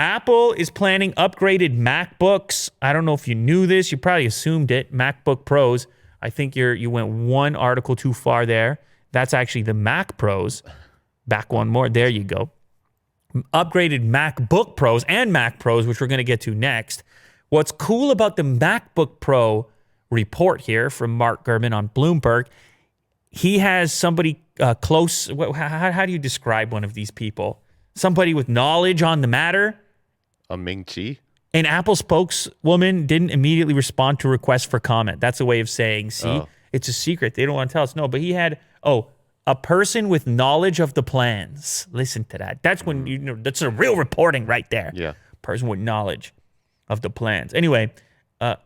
Apple is planning upgraded MacBooks. I don't know if you knew this. You probably assumed it. MacBook Pros. I think you went one article too far there. That's actually the Mac Pros. Back one more. There you go. Upgraded MacBook Pros and Mac Pros, which we're going to get to next. What's cool about the MacBook Pro report here from Mark Gurman on Bloomberg, he has somebody close. How do you describe one of these people? Somebody with knowledge on the matter. A Ming Chi? An Apple spokeswoman didn't immediately respond to requests for comment. That's a way of saying, see, it's a secret. They don't want to tell us. No, but he had, a person with knowledge of the plans. Listen to that. That's when, that's a real reporting right there. Yeah. Person with knowledge of the plans. Anyway,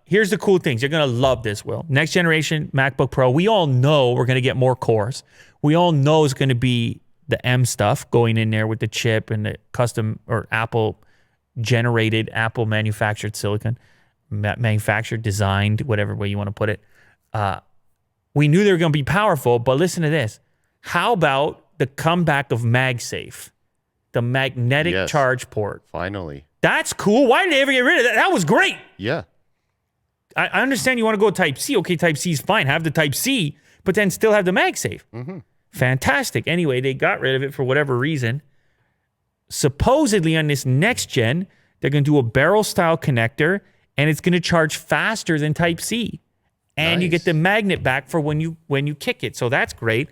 here's the cool things. You're going to love this, Will. Next generation MacBook Pro. We all know we're going to get more cores. We all know it's going to be the M stuff going in there with the chip and the custom or Apple generated, Apple manufactured silicon, manufactured, designed, whatever way you want to put it. We knew they were going to be powerful, but listen to this. How about the comeback of MagSafe, the magnetic charge port? Finally. That's cool. Why did they ever get rid of that? That was great. Yeah. I understand you want to go Type-C. Okay, Type-C is fine. Have the Type-C, but then still have the MagSafe. Mm-hmm. Fantastic. Anyway, they got rid of it for whatever reason. Supposedly on this next gen, they're going to do a barrel-style connector, and it's going to charge faster than Type-C. And you get the magnet back for when you kick it. So that's great.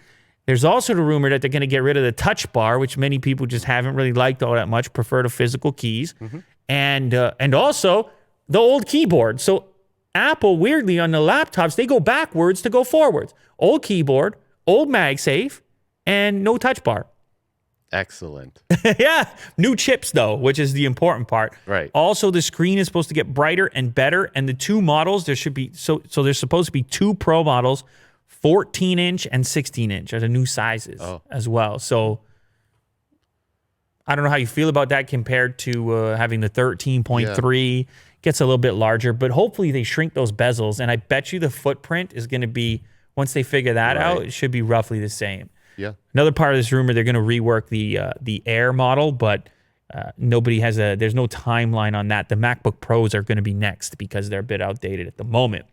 There's also the rumor that they're going to get rid of the touch bar, which many people just haven't really liked all that much, prefer the physical keys. Mm-hmm. And also the old keyboard. So Apple, weirdly, on the laptops, they go backwards to go forwards. Old keyboard, old MagSafe, and no touch bar. Excellent. Yeah. New chips, though, which is the important part. Right. Also, the screen is supposed to get brighter and better. And the two models, there should be, so there's supposed to be two Pro models, 14-inch and 16-inch are the new sizes as well. So I don't know how you feel about that compared to having the 13.3. Yeah. Gets a little bit larger, but hopefully they shrink those bezels. And I bet you the footprint is going to be, once they figure that out, it should be roughly the same. Yeah. Another part of this rumor, they're going to rework the Air model, but there's no timeline on that. The MacBook Pros are going to be next because they're a bit outdated at the moment.